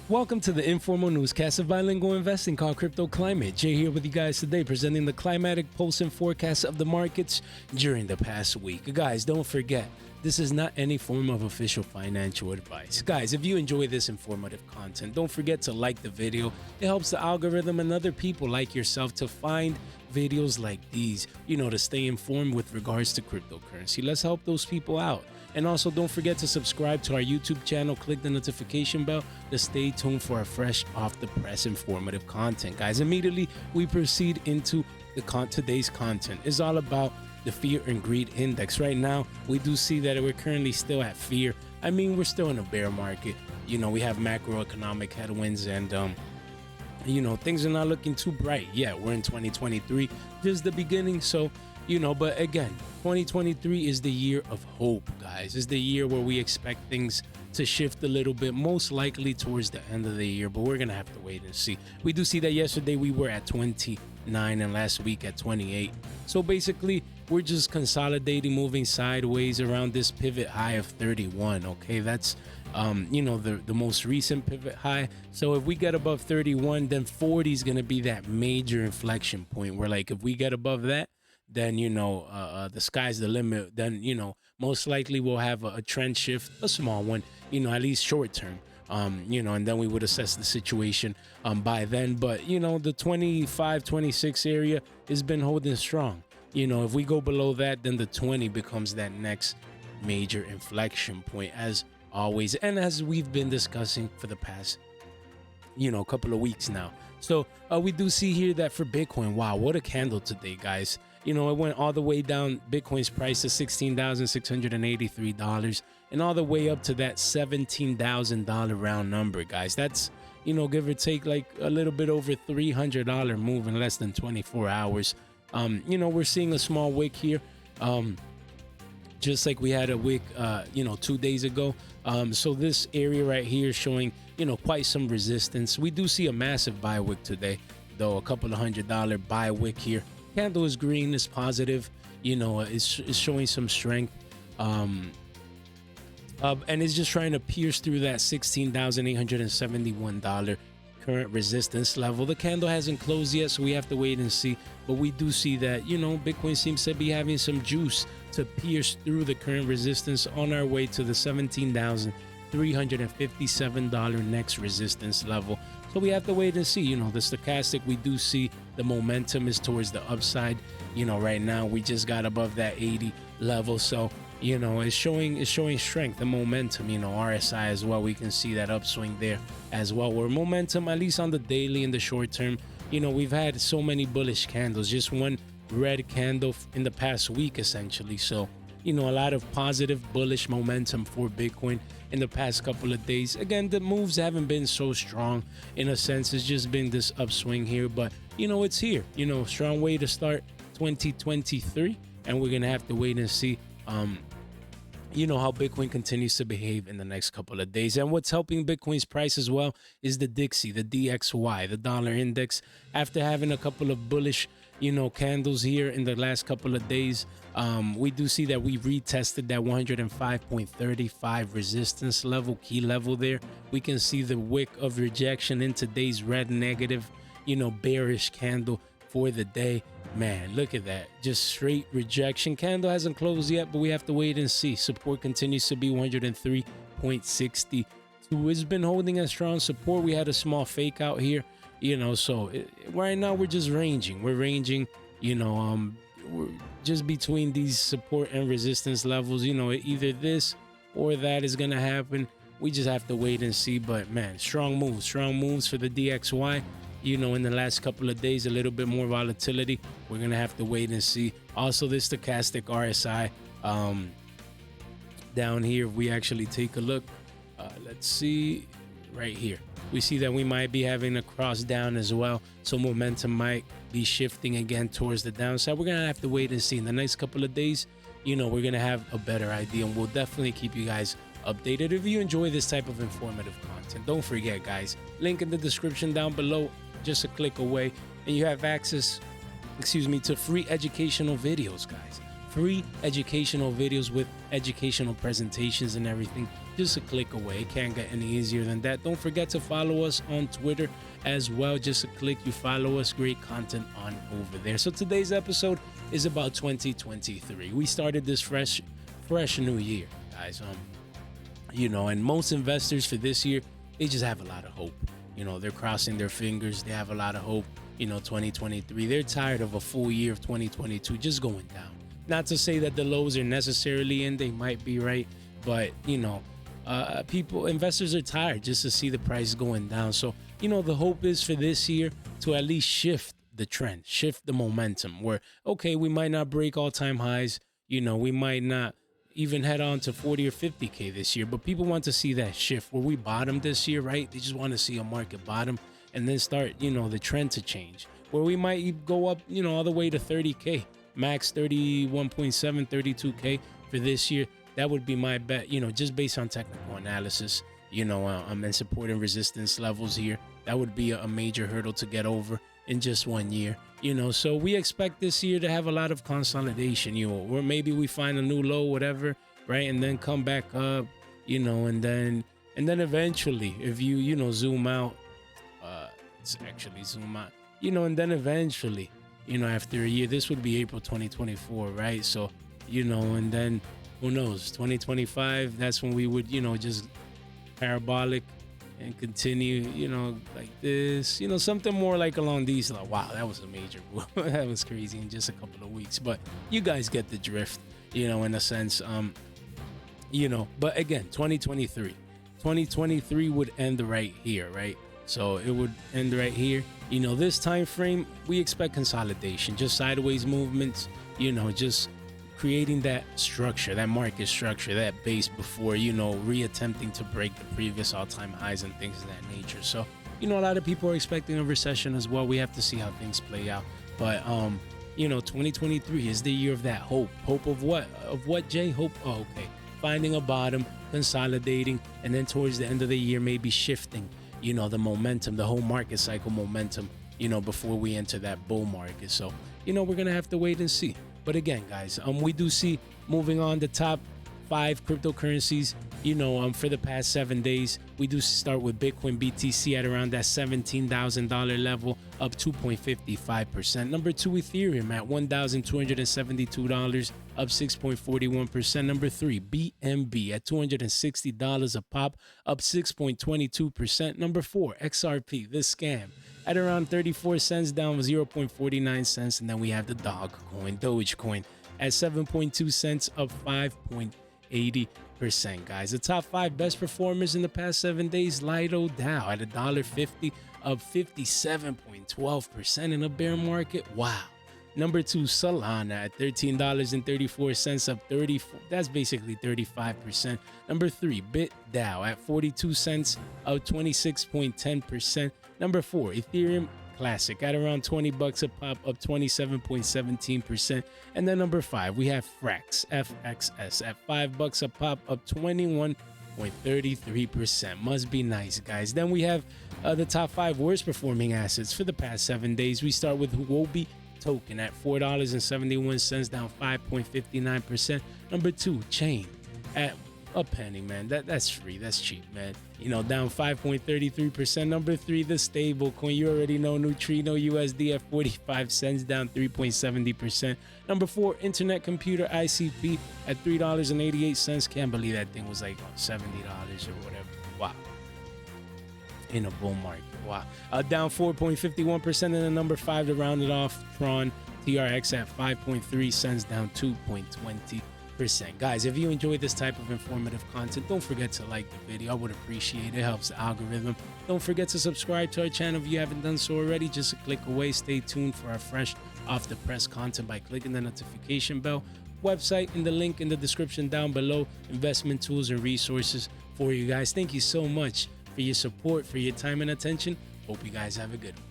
Welcome to the informal newscast of bilingual investing called Crypto Climate. Jay here with you guys today, presenting the climatic pulse and forecast of the markets during the past week. Guys, don't forget, this is not any form of official financial advice. Guys, if you enjoy this informative content, don't forget to like the video. It helps the algorithm and other people like yourself to find videos like these, to stay informed with regards to cryptocurrency. Let's help those people out. And also, don't forget to subscribe to our YouTube channel. Click the notification bell to stay tuned for our fresh, off-the-press, informative content. Guys, immediately we proceed into today's content. It's all about the fear and greed index. Right now, we do see that we're currently still at fear. I mean, we're still in a bear market. We have macroeconomic headwinds and things are not looking too bright yet. We're in 2023, just the beginning. So, but again, 2023 is the year of hope, guys. It's the year where we expect things to shift a little bit, most likely towards the end of the year, but we're going to have to wait and see. We do see that yesterday we were at 29 and last week at 28. So basically, we're just consolidating, moving sideways around this pivot high of 31. Okay, that's the most recent pivot high. So if we get above 31, then 40 is going to be that major inflection point where, like, if we get above that, then the sky's the limit. Then most likely we'll have a trend shift, a small one, at least short term. And then we would assess the situation by then. But the 25, 26 area has been holding strong. If we go below that, then the 20 becomes that next major inflection point, as always, and as we've been discussing for the past couple of weeks now. So we do see here that for Bitcoin, wow, what a candle today, guys. It went all the way down, Bitcoin's price to $16,683 and all the way up to that $17,000 round number, guys. That's, give or take like a little bit over $300 move in less than 24 hours. We're seeing a small wick here, just like we had a wick, 2 days ago. So this area right here showing, quite some resistance. We do see a massive buy wick today, though, a couple of $100 buy wick here. Candle is green, is positive, it's showing some strength. And it's just trying to pierce through that $16,871 current resistance level. The candle hasn't closed yet, so we have to wait and see. But we do see that, Bitcoin seems to be having some juice to pierce through the current resistance on our way to the $17,357 next resistance level. So we have to wait and see. The stochastic, we do see the momentum is towards the upside. Right now we just got above that 80 level. So, it's showing strength and momentum. RSI as well. We can see that upswing there as well. Where momentum, at least on the daily and the short term, we've had so many bullish candles, just one red candle in the past week, essentially. So, a lot of positive bullish momentum for Bitcoin in the past couple of days. Again, the moves haven't been so strong in a sense. It's just been this upswing here, but it's here. Strong way to start 2023, and we're gonna have to wait and see how Bitcoin continues to behave in the next couple of days. And what's helping Bitcoin's price as well is the Dixie, the DXY, the dollar index. After having a couple of bullish candles here in the last couple of days, we do see that we retested that 105.35 resistance level, key level there. We can see the wick of rejection in today's red negative, bearish candle for the day. Man, look at that, just straight rejection. Candle hasn't closed yet, but we have to wait and see. Support continues to be 103.62. It's been holding a strong support. We had a small fake out here, so right now we're just ranging. We're ranging, we're just between these support and resistance levels. Either this or that is gonna happen. We just have to wait and see. But man, strong moves for the DXY. In the last couple of days, a little bit more volatility. We're gonna have to wait and see. Also, this stochastic RSI down here, if we actually take a look, let's see right here, we see that we might be having a cross down as well. So momentum might be shifting again towards the downside. We're gonna have to wait and see. In the next couple of days, we're gonna have a better idea, and we'll definitely keep you guys updated. If you enjoy this type of informative content, don't forget, guys, link in the description down below, just a click away, and you have access to free educational videos, guys. Free educational videos with educational presentations and everything just a click away. Can't get any easier than that. Don't forget to follow us on Twitter as well. Just a click, you follow us. Great content on over there. So today's episode is about 2023. We started this fresh new year, guys. And most investors for this year, they just have a lot of hope. They're crossing their fingers. They have a lot of hope. 2023, they're tired of a full year of 2022 just going down. Not to say that the lows are necessarily in, they might be right, but investors are tired just to see the price going down. So, the hope is for this year to at least shift the trend, shift the momentum where, okay, we might not break all-time highs. We might not even head on to 40 or 50K this year, but people want to see that shift where we bottom this year, right? They just want to see a market bottom and then start, the trend to change where we might go up, all the way to 30K, max 31.7, 32K for this year. That would be my bet, just based on technical analysis, and support and resistance levels here. That would be a major hurdle to get over in just 1 year, so we expect this year to have a lot of consolidation, or maybe we find a new low, whatever, right? And then come back up, and then eventually, if you, zoom out, and then eventually, after a year, this would be April 2024, right? So, and then who knows, 2025, that's when we would, just parabolic and continue, like this, something more like along these lines. Wow, that was a major move. That was crazy in just a couple of weeks, but you guys get the drift, in a sense, but again, 2023 would end right here, right? So it would end right here. This time frame, we expect consolidation, just sideways movements, just creating that structure, that market structure, that base before, reattempting to break the previous all-time highs and things of that nature. So, a lot of people are expecting a recession as well. We have to see how things play out. But, 2023 is the year of that hope. Hope of what? Of what, Jay? Hope, finding a bottom, consolidating, and then towards the end of the year, maybe shifting, the momentum, the whole market cycle momentum, before we enter that bull market. So, we're going to have to wait and see. But again, guys, we do see moving on the top 5 cryptocurrencies, for the past 7 days. We do start with Bitcoin BTC at around that $17,000 level, up 2.55%. Number 2, Ethereum at $1,272, up 6.41%. Number 3, BNB at $260 a pop, up 6.22%. Number 4, XRP, the scam, at around 34 cents, down 0.49 cents. And then we have the Dogecoin at 7.2 cents, up 5.80%, guys. The top 5 best performers in the past 7 days: Lido Dow at $1.50, up 57.12% in a bear market. Wow. Number 2, Solana at $13.34, up 34. That's basically 35%. Number 3, BitDAO at 42 cents, up 26.10%. Number 4, Ethereum Classic at around $20 a pop, up 27.17%. And then number 5, we have FXS at $5 a pop, up 21.33%. Must be nice, guys. Then we have the top 5 worst performing assets for the past 7 days. We start with Huobi token at $4.71, down 5.59%. Number 2, Chain at a penny, man. That's free. That's cheap, man. Down 5.33%. Number 3, the stable coin. You already know, Neutrino USD at 45 cents, down 3.70%. Number 4, Internet Computer ICP at $3.88. Can't believe that thing was like $70 or whatever. Wow. In a bull market. Wow. Down 4.51%. And then number 5 to round it off, Tron TRX at 5.3 cents, down 2.20%. Guys, if you enjoyed this type of informative content, don't forget to like the video. I would appreciate it. It helps the algorithm. Don't forget to subscribe to our channel if you haven't done so already. Just a click away. Stay tuned for our fresh off the press content by clicking the notification bell. Website in the link in the description down below. Investment tools and resources for you guys. Thank you so much for your support, for your time and attention. Hope you guys have a good one.